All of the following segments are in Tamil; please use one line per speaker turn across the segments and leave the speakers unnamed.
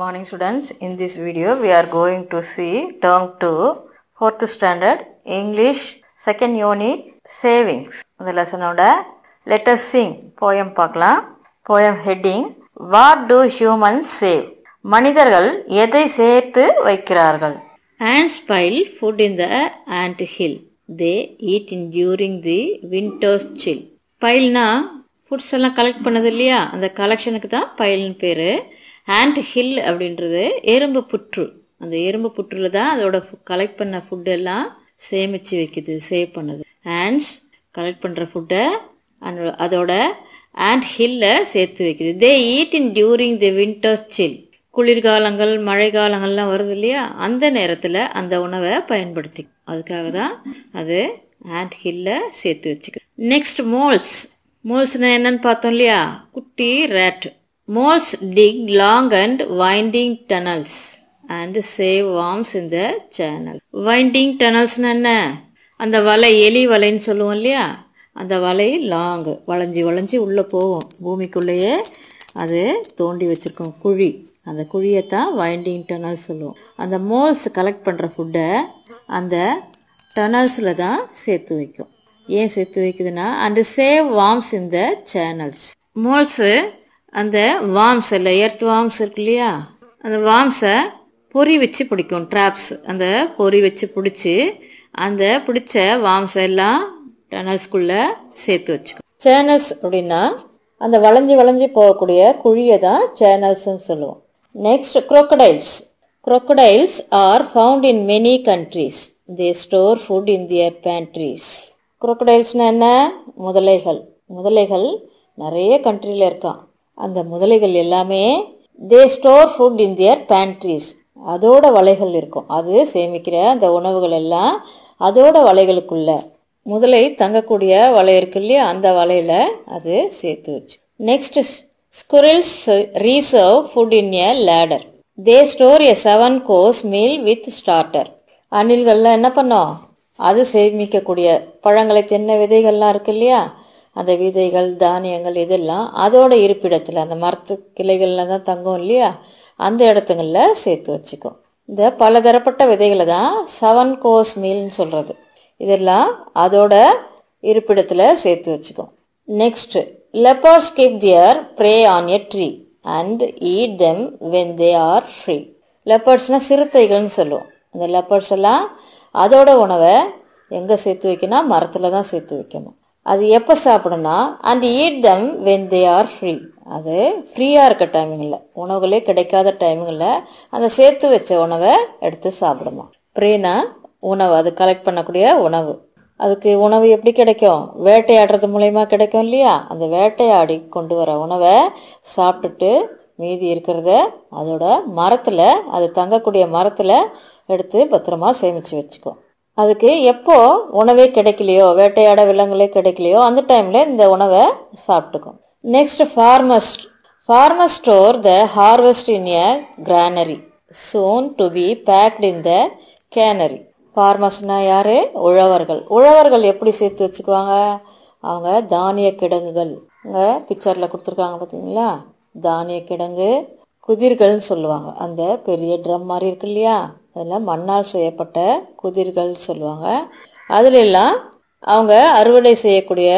morning students. In this video we are going to see term 2 4th standard English second unit savings. இந்த லெசனோட let us sing poem பார்க்கலாம். Poem heading What do humans save? மனிதர்கள் எதை சேர்த்து வைக்கிறார்கள்? Ants pile food in the ant hill. They eat in during the winter's chill. பைல்னா ஃபுட்ஸ் எல்லாம் கலெக்ட் பண்ணது இல்லையா, அந்த கலெக்ஷனுக்கு தான் பைல்னு பேர். ஆண்ட் ஹில் அப்படின்றது எறும்பு புற்று. அந்த எறும்பு புற்றுல தான் அதோட கலெக்ட் பண்ண ஃபுட்டு எல்லாம் சேமித்து வைக்குது, சேவ் பண்ணுது. ஆண்ட்ஸ் கலெக்ட் பண்ணுற ஃபுட்டை அதோட ஆண்ட் ஹில்ல சேர்த்து வைக்குது. They eat in during the winter's chill. குளிர்காலங்கள் மழை காலங்கள்லாம் வருது இல்லையா, அந்த நேரத்தில் அந்த உணவை பயன்படுத்தி, அதுக்காக தான் அது ஆண்ட் ஹில்ல சேர்த்து வச்சுக்குது. Next moles. மோல்ஸ்னா என்னன்னு பார்த்தோம் இல்லையா, குட்டி rate. Moles dig long and winding tunnels and save worms in the channel. Winding tunnels என்ன, அந்த வலை, எலி வலைன்னு சொல்லுவோம் இல்லையா, அந்த வலை லாங், வளைஞ்சி வளைஞ்சி உள்ளே போகும், பூமிக்குள்ளேயே அது தோண்டி வச்சுருக்கோம் குழி, அந்த குழியைத்தான் வைண்டிங் டனல்ஸ் சொல்லுவோம். அந்த மோல்ஸ் கலெக்ட் பண்ணுற ஃபுட்டை அந்த டனல்ஸில் தான் சேர்த்து வைக்கும். ஏன் சேர்த்து வைக்குதுன்னா, and save worms in the channels. Moles அந்த வார்ம்ஸ் இல்லை, எர்த் வார்ம்ஸ் இருக்கு இல்லையா, அந்த வார்ம்ஸை பொறி வச்சு பிடிக்கும், ட்ராப்ஸ். அந்த பொறி வச்சு பிடிச்சி அந்த பிடிச்ச வார்ம்ஸ் எல்லாம் டனல்ஸ்குள்ளே சேர்த்து வச்சுக்கும். சேனல்ஸ் அப்படின்னா அந்த வளைஞ்சி வளைஞ்சி போகக்கூடிய குழியை தான் சேனல்ஸ்ன்னு சொல்லுவோம். Next crocodiles. Crocodiles are found in many countries. They store food in their pantries. crocodilesனா என்ன, முதலைகள். முதலைகள் நிறைய கண்ட்ரியில் இருக்கான். அந்த முதலைகள் எல்லாமே they store food in their pantries. அதோட வலைகள் இருக்கும், அது சேமிக்கிற அந்த உணவுகள் எல்லாம் அதோட வலைகளுக்குள்ள, முதலை தங்கக்கூடிய வலை இருக்கு இல்லையா, அந்த வலையில அது சேர்த்து வச்சு. Next squirrels reserve food in a ladder. They store a 7 course meal with starter. அணில்கள்லாம் என்ன பண்ணோம், அது சேமிக்கக்கூடிய பழங்களை தென்ன விதைகள்லாம் இருக்கு இல்லையா, அந்த விதைகள் தானியங்கள் இதெல்லாம் அதோட இருப்பிடத்தில், அந்த மரத்து கிளைகளில் தான் தங்கும் இல்லையா, அந்த இடத்துங்களில் சேர்த்து வச்சுக்கும். இந்த பலதரப்பட்ட விதைகளை தான் 7 course மீல்னு சொல்கிறது. இதெல்லாம் அதோட இருப்பிடத்தில் சேர்த்து வச்சுக்கும். Next leopards keep their prey on a tree and eat them when they are free. leopardsனால் சிறுத்தைகள்னு சொல்லுவோம். அந்த leopards எல்லாம் அதோட உணவை எங்கே சேர்த்து வைக்கணும், மரத்தில் தான் சேர்த்து வைக்கணும். அது எப்போ சாப்பிடும்னா, and eat them when they are free. அது ஃப்ரீயாக இருக்க டைமிங்கில், உணவுகளே கிடைக்காத டைமிங்கில் அந்த சேர்த்து வச்ச உணவை எடுத்து சாப்பிடுமா. ப்ரேனா உணவு, அது கலெக்ட் பண்ணக்கூடிய உணவு. அதுக்கு உணவு எப்படி கிடைக்கும், வேட்டையாடுறது மூலயமா கிடைக்கும் இல்லையா, அந்த வேட்டையாடி கொண்டு வர உணவை சாப்பிட்டுட்டு மீதி இருக்கிறத அதோட மரத்தில், அது தங்கக்கூடிய மரத்தில் எடுத்து பத்திரமா சேமித்து வச்சுக்கும். அதுக்கு எப்போ உணவே கிடைக்கலையோ, வேட்டையாட விலங்குகளே கிடைக்கலையோ, அந்த டைமில் இந்த உணவை சாப்பிட்டுக்கும். Next farmers store the harvest in a granary soon to be packed in the cannery. ஃபார்மர்ஸ்னா யாரு, உழவர்கள். உழவர்கள் எப்படி சேர்த்து வச்சுக்குவாங்க, அவங்க தானிய கிடங்குகள், இங்கே பிக்சரில் கொடுத்துருக்காங்க பார்த்தீங்களா, தானிய கிடங்கு, குதிர்கள்னு சொல்லுவாங்க. அந்த பெரிய ட்ரம் மாதிரி இருக்கு இல்லையா, அதில் மண்ணால் செய்யப்பட்ட குதிர்கள் சொல்லுவாங்க. அதிலெல்லாம் அவங்க அறுவடை செய்யக்கூடிய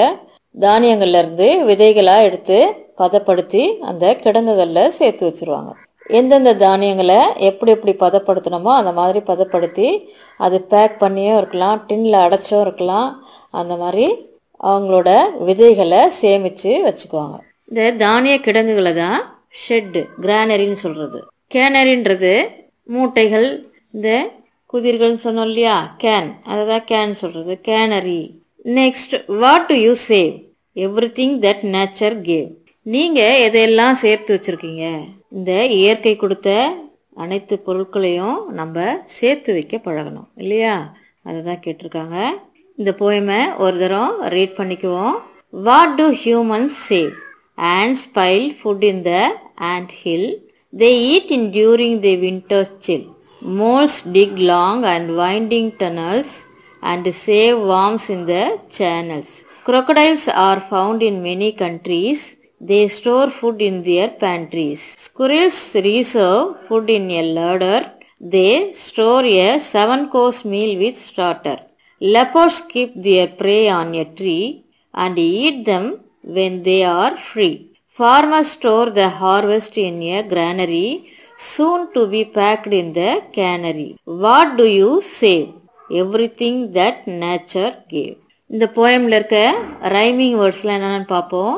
தானியங்கள்லேருந்து விதைகளாக எடுத்து பதப்படுத்தி அந்த கிடங்குகளில் சேர்த்து வச்சுருவாங்க. எந்தெந்த தானியங்களை எப்படி எப்படி பதப்படுத்தணுமோ அந்த மாதிரி பதப்படுத்தி அது பேக் பண்ணியும் இருக்கலாம், டின்னில் அடைச்சும் இருக்கலாம். அந்த மாதிரி அவங்களோட விதைகளை சேமித்து வச்சுக்குவாங்க. இந்த தானிய கிடங்குகளை தான் ஷெட்டு, கிரானரின்னு சொல்கிறது. கேனரின்றது மூட்டைகள், இந்த குதிர்கள்னு சொன்னோம் இல்லையா, கேன், அதை தான் கேன் சொல்கிறது, cannery. Next what do you save, everything that nature gave. நீங்கள் எதையெல்லாம் சேர்த்து வச்சுருக்கீங்க, இந்த இயற்கை கொடுத்த அனைத்து பொருட்களையும் நம்ம சேர்த்து வைக்க பழகணும் இல்லையா, அதை தான் கேட்டிருக்காங்க. இந்த போயமை ஒரு தரம் ரீட் பண்ணிக்குவோம். What to humans save, ants pile food in the ant hill. They eat in during the winter's chill. Moles dig long and winding tunnels and save worms in the channels. Crocodiles are found in many countries. They store food in their pantries. Squirrels reserve food in a larder. They store a 7-course meal with starter. Leopards keep their prey on a tree and eat them when they are free. Farmers store the harvest in a granary, soon to be packed in the cannery. What do you save? Everything that nature gave. இந்த போயமில் இருக்க ரைமிங் வேர்ட்ஸ்லாம் என்னென்னு பார்ப்போம்.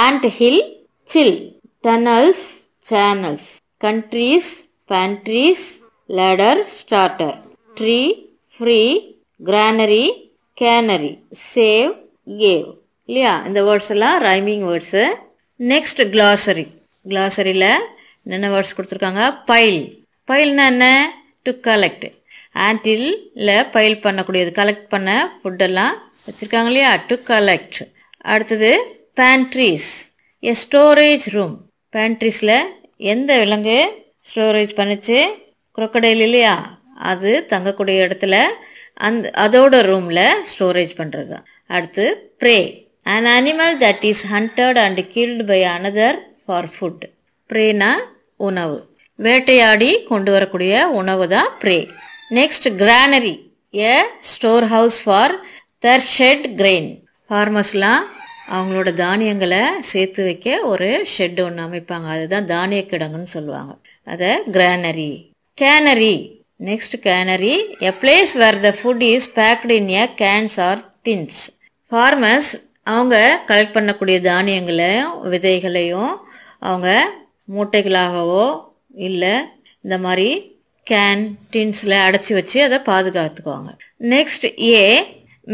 ant hill, chill. Tunnels, channels. Countries, pantries. Ladder, starter. Tree, free. Granary, cannery. Save, gave. இல்லையா, இந்த வேர்ட்ஸ் எல்லாம் ரைமிங் வேர்ட்ஸு. Next glossary. glossary-ல என்னென்ன வேர்ட்ஸ் கொடுத்துருக்காங்க. பைல். பைல்னா என்ன? To collect. ஆண்டில் பைல் பண்ணக்கூடியது, கலெக்ட் பண்ண ஃபுட்டெல்லாம் வச்சுருக்காங்க இல்லையா, டு கலெக்ட். அடுத்தது பேண்ட்ரிஸ், எ ஸ்டோரேஜ் ரூம். பேண்ட்ரிஸில் எந்த விலங்கு ஸ்டோரேஜ் பண்ணிச்சு? crocodile இல்லையா, அது தங்கக்கூடிய இடத்துல அதோட ரூமில் ஸ்டோரேஜ் பண்ணுறது தான். அடுத்து pray, an animal that is hunted and killed by another for food. ப்ரேனா உணவு, வேட்டையாடி கொண்டு வரக்கூடிய உணவு தான் prey. Next granary, a store house for threshed grain. ஃபார்மர்ஸ்லாம் அவங்களோட தானியங்களை சேர்த்து வைக்க ஒரு ஷெட் ஒன்று அமைப்பாங்க, அதுதான் தானிய கிடங்குன்னு சொல்லுவாங்க, அதை granary. Cannery, next cannery, a place where the food is packed in a cans or tins. Farmers அவங்க கலெக்ட் பண்ணக்கூடிய தானியங்களையும் விதைகளையும் அவங்க மூட்டைகளாகவோ இல்லை இந்த மாதிரி கேன் டின்ஸில் அடைச்சி வச்சு அதை பாதுகாத்துக்குவாங்க. Next A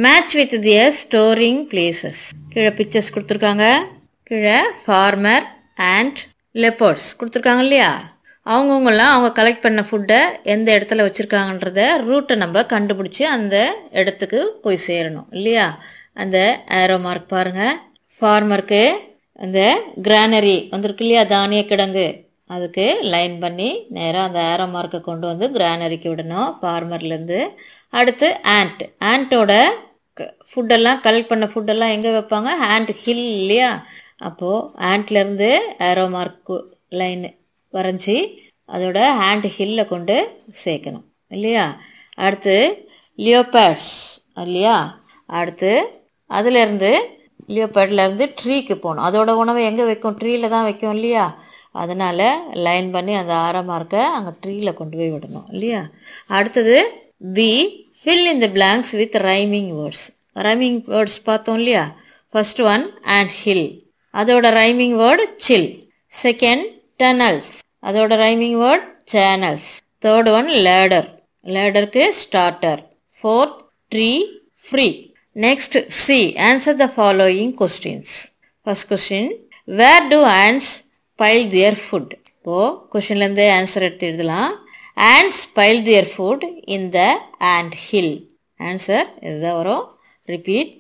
match with their storing places. கீழே பிக்சர்ஸ் கொடுத்துருக்காங்க. கீழே ஃபார்மர் அண்ட் லெப்பர்ட்ஸ் கொடுத்துருக்காங்க இல்லையா, அவங்கவுங்கெல்லாம் அவங்க கலெக்ட் பண்ண ஃபுட்டை எந்த இடத்துல வச்சுருக்காங்கன்றத ரூட்டை நம்ம கண்டுபிடிச்சி அந்த இடத்துக்கு போய் சேரணும் இல்லையா. அந்த ஏரோ மார்க் பாருங்கள். ஃபார்மருக்கு அந்த கிரானரி வந்திருக்கு இல்லையா, தானிய கிடங்கு, அதுக்கு லைன் பண்ணி நேராக அந்த ஏரோ மார்க்கை கொண்டு வந்து கிரானரிக்கு விடணும் ஃபார்மர்லேருந்து. அடுத்து ஆண்ட், ஆண்டோட ஃபுட்டெல்லாம் கலெக்ட் பண்ண ஃபுட்டெல்லாம் எங்கே வைப்பாங்க? ஆண்ட் ஹில் இல்லையா, அப்போது ஆண்ட்லேருந்து ஏரோ மார்க் லைன் வரைஞ்சி அதோட ஹேண்ட் ஹில்ல கொண்டு சேர்க்கணும் இல்லையா. அடுத்து லியோபேட்ஸ் இல்லையா, அடுத்து அதுலேருந்து லியோபேட்லேருந்து ட்ரீக்கு போகணும், அதோட உணவை எங்கே வைக்கும்? ட்ரீல தான் வைக்கும் இல்லையா, அதனால் லைன் பண்ணி அந்த ஆரோ மார்க்கை அங்கே ட்ரீயில் கொண்டு போய் விடணும் இல்லையா. அடுத்தது B, fill in the blanks with rhyming words. Rhyming words பார்த்தோம் இல்லையா. ஃபர்ஸ்ட் ஒன் அண்ட் ஹில், அதோட rhyming word chill. Second tunnels, அதோட rhyming word channels. Third one ladder, லேடருக்கு starter. Fourth tree, free. Next C, answer the following questions. First question, where do ants pile their food? இப்போது கொஸ்டின்லேருந்து ஆன்சர் எடுத்து எழுதலாம். ants pile their food in the ant hill. Answer இதுதான் வரும். Repeat,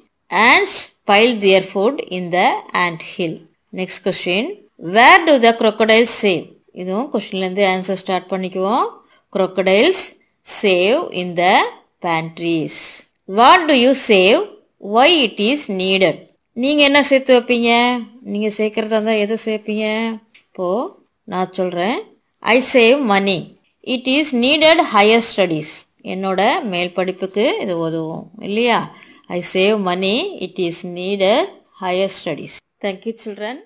ants pile their food in the ant hill. Next question, where do the crocodiles save? இதுவும் கொஸ்டின்லேருந்து ஆன்சர் ஸ்டார்ட் பண்ணிக்குவோம். crocodiles save in the pantries. What do you save? Why it is needed? நீங்கள் என்ன சேர்த்து வைப்பீங்க? நீங்கள் சேர்க்குறதா இருந்தால் எதை சேர்ப்பீங்க? இப்போது நான் சொல்கிறேன். I save money. It is needed higher studies. என்னோட மேல் படிப்புக்கு இது உதவும் இல்லையா. I save money. It is needed higher studies. Thank you children.